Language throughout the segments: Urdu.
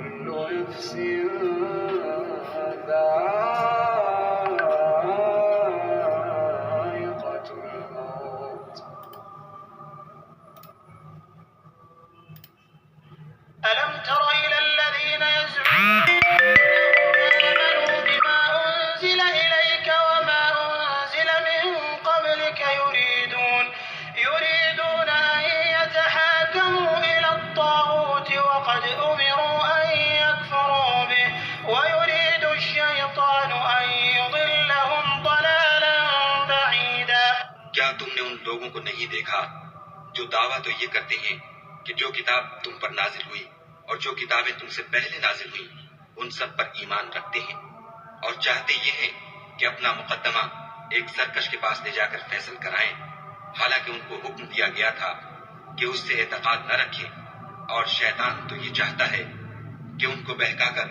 كل نفس ذائقة الموت. ألم تر إلى الذين يزعمون آمنوا بما أنزل إليك وما أنزل من قبلك يريدون أن يتحاكموا إلى الطاغوت وقد أمروا أن يكفروا به ويريد الشيطان أن يضلهم ضلالا بعيدا. کیا تم نے ان لوگوں کو نہیں دیکھا جو دعویٰ تو یہ کرتے ہیں کہ جو کتاب تم پر نازل ہوئی اور جو کتابیں تم سے پہلے نازل ہوئی ان سب پر ایمان رکھتے ہیں اور چاہتے یہ ہیں کہ اپنا مقدمہ ایک سرکش کے پاس لے جا کر فیصل کرائیں، حالانکہ ان کو حکم دیا گیا تھا کہ اس سے اعتقاد نہ رکھیں، اور شیطان تو یہ چاہتا ہے کہ ان کو بہکا کر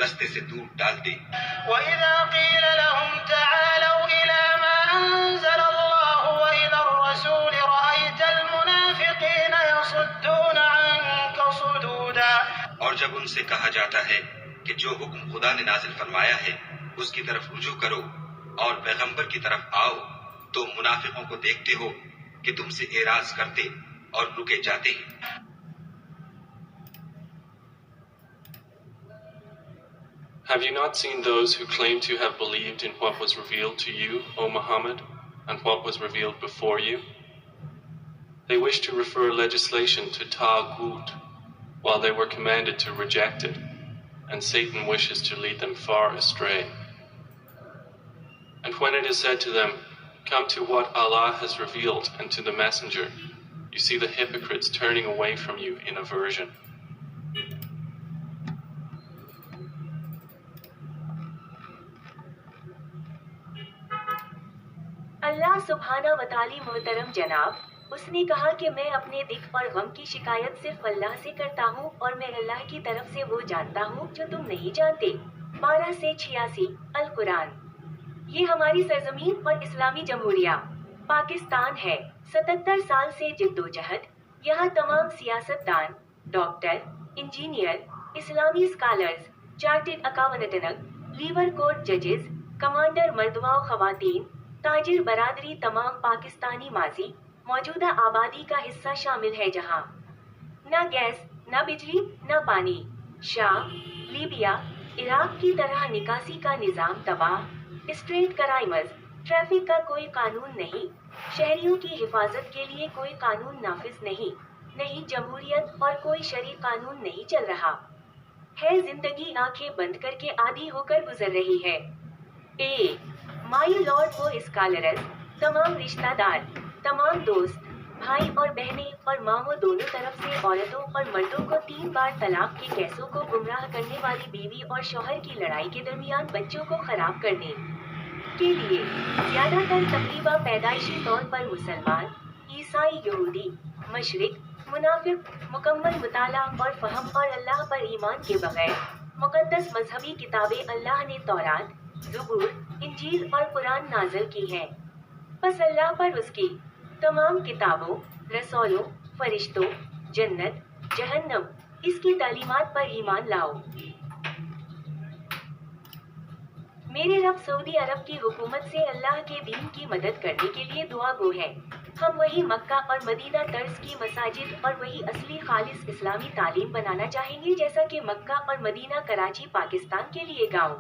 رستے سے دور ڈال دے۔ وَإِذَا قِيلَ لَهُمْ تَعَالَوْا إِلَى مَا أَنزَلَ اللَّهُ وَإِلَى الرَّسُولِ رَأَيْتَ الْمُنَافِقِينَ يَصُدُّونَ عَنكَ صُدُودًا. اور جب ان سے کہا جاتا ہے کہ جو حکم خدا نے نازل فرمایا ہے اس کی طرف رجوع کرو اور پیغمبر کی طرف آؤ تو منافقوں کو دیکھتے ہو کہ تم سے اعراض کرتے اور رکے جاتے ہیں۔ Have you not seen those who claim to have believed in what was revealed to you, O Muhammad, and what was revealed before you? They wish to refer legislation to Taghut, while they were commanded to reject it, and Satan wishes to lead them far astray. And when it is said to them, "Come to what Allah has revealed and to the Messenger," you see the hypocrites turning away from you in aversion. اللہ سبحانہ و تعالی محترم جناب، اس نے کہا کہ میں اپنے دکھ اور غم کی شکایت صرف اللہ سے کرتا ہوں اور میں اللہ کی طرف سے وہ جانتا ہوں جو تم نہیں جانتے۔ 12 سے 86 القرآن۔ یہ ہماری سرزمین اور اسلامی جمہوریہ پاکستان ہے۔ 77 سال سے جدوجہد، یہاں تمام سیاستدان، ڈاکٹر، انجینئر، اسلامی scholars, chartered accountant, labour court ججز، کمانڈر مردواں خواتین، تاجر برادری، تمام پاکستانی ماضی موجودہ آبادی کا حصہ شامل ہے جہاں نہ گیس، نہ بجلی، نہ پانی۔ شام، لیبیا، عراق کی طرح نکاسی کا نظام تباہ، اسٹریٹ کرائمز، ٹریفک کا کوئی قانون نہیں، شہریوں کی حفاظت کے لیے کوئی قانون نافذ نہیں جمہوریت اور کوئی شرعی قانون نہیں چل رہا ہے، زندگی آنکھیں بند کر کے عادی ہو کر گزر رہی ہے۔ مائی لارڈ وہ اسکالرز، تمام رشتہ دار، تمام دوست، بھائی اور بہنیں اور ماموں دونوں طرف سے عورتوں اور مردوں کو 3 بار طلاق کے کیسوں کو گمراہ کرنے والی بیوی اور شوہر کی لڑائی کے درمیان بچوں کو خراب کرنے کے لیے زیادہ تر تقریبا پیدائشی طور پر مسلمان، عیسائی، یہودی، مشرق، منافق، مکمل مطالعہ اور فہم اور اللہ پر ایمان کے بغیر مقدس مذہبی کتابیں اللہ نے تورات، زبور، انجیل اور قرآن نازل کی ہیں، پس اللہ پر اس کی تمام کتابوں، رسولوں، فرشتوں، جنت، جہنم، اس کی تعلیمات پر ایمان لاؤ۔ میرے رب سعودی عرب کی حکومت سے اللہ کے دین کی مدد کرنے کے لیے دعا گو ہیں۔ ہم وہی مکہ اور مدینہ طرز کی مساجد اور وہی اصلی خالص اسلامی تعلیم بنانا چاہیں گے جیسا کہ مکہ اور مدینہ، کراچی پاکستان کے لیے گاؤں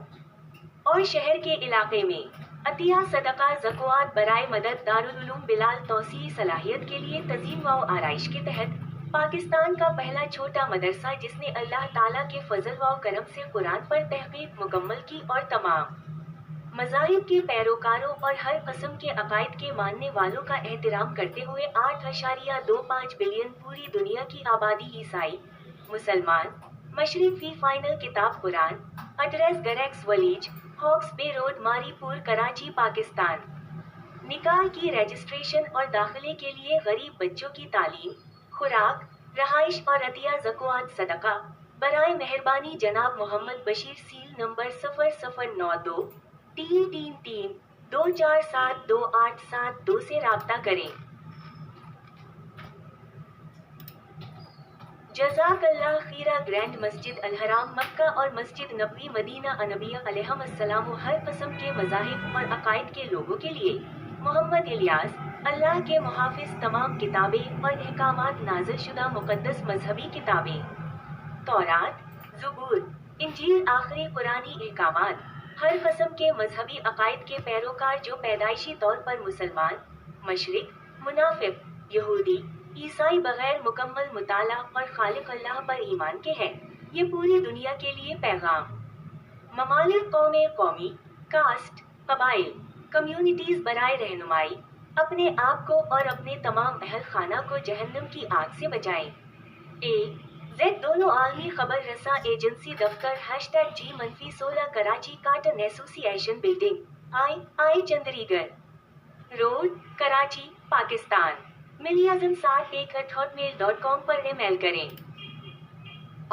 اور شہر کے علاقے میں عطیہ، صدقہ، زکوٰۃ برائے مدد، دارالعلوم بلال توسیعی صلاحیت کے لیے تزئین و آرائش کے تحت پاکستان کا پہلا چھوٹا مدرسہ جس نے اللہ تعالیٰ کے فضل و کرم سے قرآن پر تحقیق مکمل کی اور تمام مذاہب کے پیروکاروں اور ہر قسم کے عقائد کے ماننے والوں کا احترام کرتے ہوئے 8.25 بلین پوری دنیا کی آبادی، عیسائی، مسلمان، مشرق فی فائنل کتاب قرآن، ایڈریس گریکس ولیج، ہاکس بے روڈ، ماری پور، کراچی پاکستان۔ نکاح کی رجسٹریشن اور داخلے کے لیے غریب بچوں کی تعلیم، خوراک، رہائش اور عطیہ، زکوٰۃ، صدقہ برائے مہربانی جناب محمد بشیر، سیل نمبر 009233247287 سے رابطہ کریں۔ جزاک اللہ خیرہ۔ گرینڈ مسجد الحرام مکہ اور مسجد نبوی مدینہ انبیاء علیہم السلام و ہر قسم کے مذاہب اور عقائد کے لوگوں کے لیے محمد الیاس اللہ کے محافظ تمام کتابیں اور احکامات نازل شدہ مقدس مذہبی کتابیں تورات، زبور، انجیل آخری قرآنی احکامات ہر قسم کے مذہبی عقائد کے پیروکار جو پیدائشی طور پر مسلمان، مشرک، منافق، یہودی، عیسائی بغیر مکمل مطالعہ اور خالق اللہ پر ایمان کے ہیں، یہ پوری دنیا کے لیے پیغام۔ ممالک قومی، کاسٹ، قبائل، کمیونٹیز برائے رہنمائی اپنے آپ کو اور اپنے تمام اہل خانہ کو جہنم کی آگ سے بچائیں۔ زد دونوں عالمی خبر رساں ایجنسی دفتر #G-16 کراچی کاٹن ایسوسی ایشن بلڈنگ آئی چندری گر روڈ کراچی پاکستان۔ ملیازم 61@hotmail.com پر ای میل کریں۔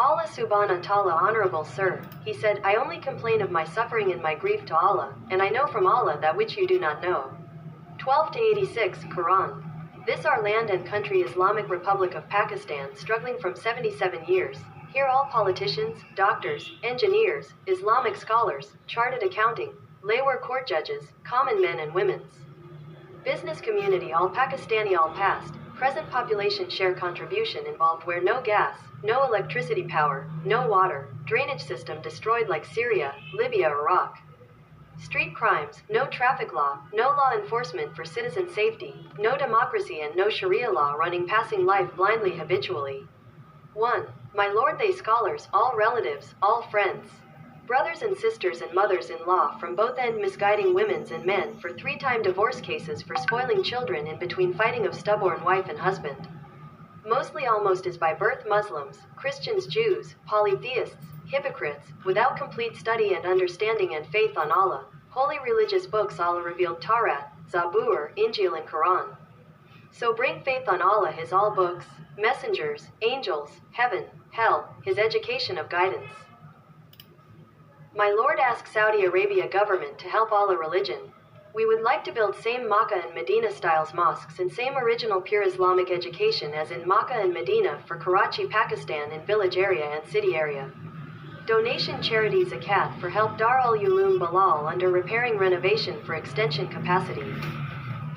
Allah subhanahu wa ta'ala, honorable sir, he said, I only complain of my suffering and my grief to Allah, and I know from Allah that which you do not know. 12-86 Quran. This our land and country Islamic Republic of Pakistan struggling from 77 years. Here all politicians, doctors, engineers, Islamic scholars, chartered accounting, labour court judges, common men and women's. Business community all Pakistani all past, present population share contribution involved where no gas, no electricity power, no water, drainage system destroyed like Syria, Libya, Iraq. Street crimes, no traffic law, no law enforcement for citizen safety, no democracy and no Sharia law running passing life blindly habitually. 1. My lord they scholars, all relatives, all friends. Brothers and sisters and mothers-in-law from both end misguiding women's and men for 3-time divorce cases for spoiling children in between fighting of stubborn wife and husband. Mostly almost is by birth Muslims, Christians, Jews, polytheists, hypocrites, without complete study and understanding and faith on Allah, holy religious books Allah revealed Taurat, Zabur, Injil and Quran. So bring faith on Allah, His all books, messengers, angels, heaven, hell, His education of guidance. My Lord asks Saudi Arabia government to help Allah religion. We would like to build same Makkah and Medina styles mosques and same original pure Islamic education as in Makkah and Medina for Karachi, Pakistan in village area and city area. Donation charity zakat for help Dar al-Ulum Bilal under repairing renovation for extension capacity.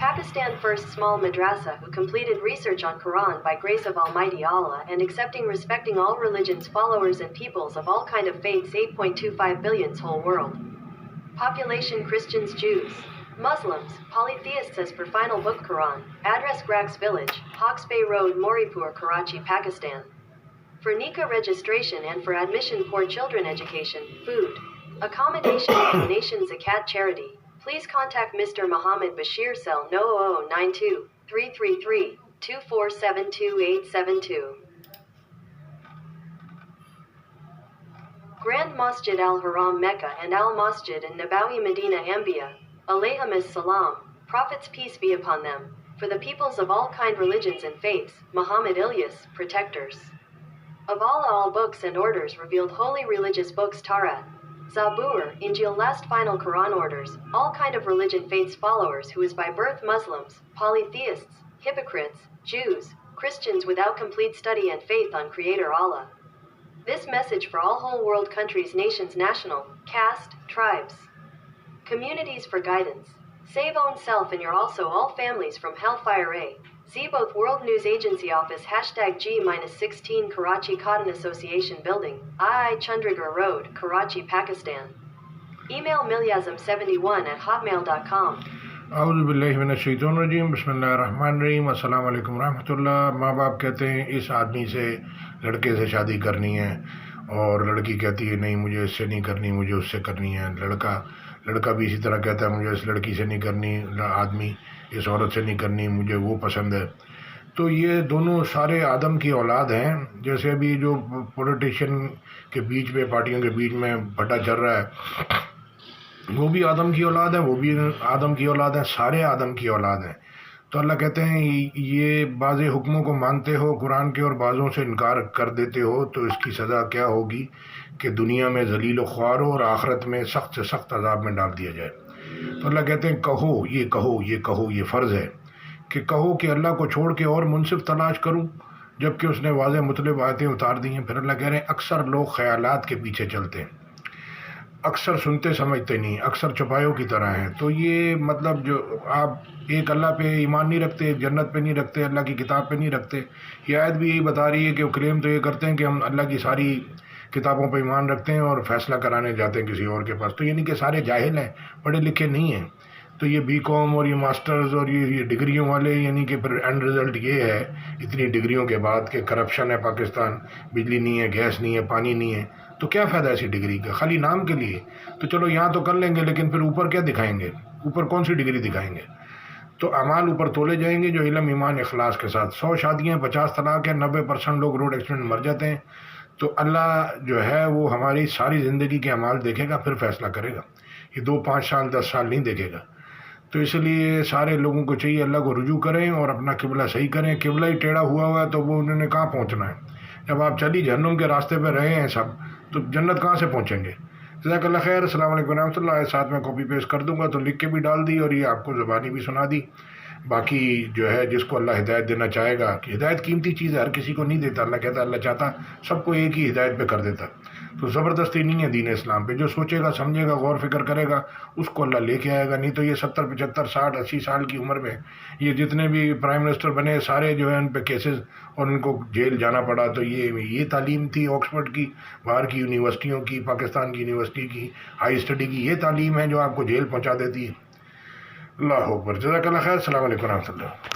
Pakistan first small madrasa who completed research on Quran by grace of Almighty Allah and accepting respecting all religions followers and peoples of all kind of faiths 8.25 billions whole world. Population Christians, Jews, Muslims, polytheists as per final book Quran. Address Grax Village, Hawks Bay Road, Moripur, Karachi, Pakistan. For Nikah registration and for admission poor children education, food, accommodation and donation zakat charity. Please contact Mr. Muhammad Bashir cell 0092 333 2472872. Grand Masjid al-Haram Mecca and al-Masjid and Nabawi Medina Anbiya, alayhim as-salam, prophets peace be upon them, for the peoples of all kind religions and faiths, Muhammad Ilyas, protectors. Of Allah all books and orders revealed holy religious books Taurat, Zabur, Injil last final Quran orders, all kind of religion faiths followers who is by birth Muslims, polytheists, hypocrites, Jews, Christians without complete study and faith on Creator Allah. This message for all whole world countries, nations, national, caste, tribes, communities for guidance. Save own self and your also all families from hellfire A. See both World News Agency Office #G-16 Karachi Cotton Association Building, II Chandigarh Road, Karachi, Pakistan. Email milyazam71@hotmail.com. اعوذ باللہ من الشیطان الرجیم، بسم اللہ الرحمن الرحیم، السلام علیکم ورحمۃ اللہ۔ ماں باپ کہتے ہیں اس آدمی سے لڑکے سے شادی کرنی ہے اور لڑکی کہتی ہے نہیں مجھے اس سے نہیں کرنی، مجھے اس سے کرنی ہے۔ لڑکا بھی اسی طرح کہتا ہے مجھے اس لڑکی سے نہیں کرنی، آدمی اس عورت سے نہیں کرنی، مجھے وہ پسند ہے۔ تو یہ دونوں سارے آدم کی اولاد ہیں۔ جیسے ابھی جو پولیٹیشین کے بیچ میں پارٹیوں کے بیچ میں بھٹا چل رہا ہے وہ بھی آدم کی اولاد ہے، وہ بھی آدم کی اولاد ہے، سارے آدم کی اولاد ہیں۔ تو اللہ کہتے ہیں یہ بعض حکموں کو مانتے ہو قرآن کے اور بعضوں سے انکار کر دیتے ہو تو اس کی سزا کیا ہوگی کہ دنیا میں ذلیل و خوار ہو اور آخرت میں سخت سے سخت عذاب میں ڈال دیا جائے۔ تو اللہ کہتے ہیں کہو یہ فرض ہے کہ کہو کہ اللہ کو چھوڑ کے اور منصف تلاش کروں جبکہ اس نے واضح مطلب آیتیں اتار دی ہیں. پھر اللہ کہہ رہے ہیں اکثر لوگ خیالات کے پیچھے چلتے ہیں، اکثر سنتے سمجھتے نہیں، اکثر چوپایوں کی طرح ہیں. تو یہ مطلب جو آپ ایک اللہ پہ ایمان نہیں رکھتے، ایک جنت پہ نہیں رکھتے، اللہ کی کتاب پہ نہیں رکھتے. یہ آیت بھی یہی بتا رہی ہے کہ وہ کلیم تو یہ کرتے ہیں کہ ہم اللہ کی ساری کتابوں پہ ایمان رکھتے ہیں اور فیصلہ کرانے جاتے ہیں کسی اور کے پاس. تو یعنی کہ سارے جاہل ہیں، پڑھے لکھے نہیں ہیں. تو یہ بی کام اور یہ ماسٹرز اور یہ ڈگریوں والے، یعنی کہ پھر اینڈ رزلٹ یہ ہے اتنی ڈگریوں کے بعد کہ کرپشن ہے پاکستان، بجلی نہیں ہے، گیس نہیں ہے، پانی نہیں ہے. تو کیا فائدہ ایسی ڈگری کا؟ خالی نام کے لیے. تو چلو یہاں تو کر لیں گے، لیکن پھر اوپر کیا دکھائیں گے؟ اوپر کون سی ڈگری دکھائیں گے؟ تو اعمال اوپر تولے جائیں گے جو علم ایمان اخلاص کے ساتھ. 100 شادیاں، 50 طلاق ہیں، 90% لوگ روڈ ایکسیڈنٹ مر جاتے ہیں. تو اللہ جو ہے وہ ہماری ساری زندگی کے اعمال دیکھے گا، پھر فیصلہ کرے گا. یہ 2 5 سال 10 سال نہیں دیکھے گا. تو اس لیے سارے لوگوں کو چاہیے اللہ کو رجوع کریں اور اپنا قبلہ صحیح کریں. قبلہ ہی ٹیڑھا ہوا ہے تو وہ انہوں نے کہاں پہنچنا ہے؟ جب آپ چلی جہنم کے راستے پہ رہے ہیں سب، تو جنت کہاں سے پہنچیں گے؟ جزاک اللہ خیر. السلام علیکم ورحمۃ اللہ. ساتھ میں کاپی پیسٹ کر دوں گا تو لکھ کے بھی ڈال دی اور یہ آپ کو زبانی بھی سنا دی. باقی جو ہے جس کو اللہ ہدایت دینا چاہے گا، کہ ہدایت قیمتی چیز ہے، ہر کسی کو نہیں دیتا. اللہ کہتا ہے اللہ چاہتا سب کو ایک ہی ہدایت پہ کر دیتا. تو زبردستی نہیں ہے دین اسلام پہ. جو سوچے گا، سمجھے گا، غور فکر کرے گا، اس کو اللہ لے کے آئے گا. نہیں تو یہ 70 75 60 80 سال کی عمر میں یہ جتنے بھی پرائم منسٹر بنے سارے جو ہے ان پہ کیسز اور ان کو جیل جانا پڑا. تو یہ تعلیم تھی آکسفورڈ کی، باہر کی یونیورسٹیوں کی، پاکستان کی یونیورسٹی کی ہائی اسٹڈی کی یہ تعلیم ہے جو آپ کو جیل پہنچا دیتی ہے. اللہ اکبر. جزاک اللہ خیر. السلام علیکم ورحمۃ اللہ.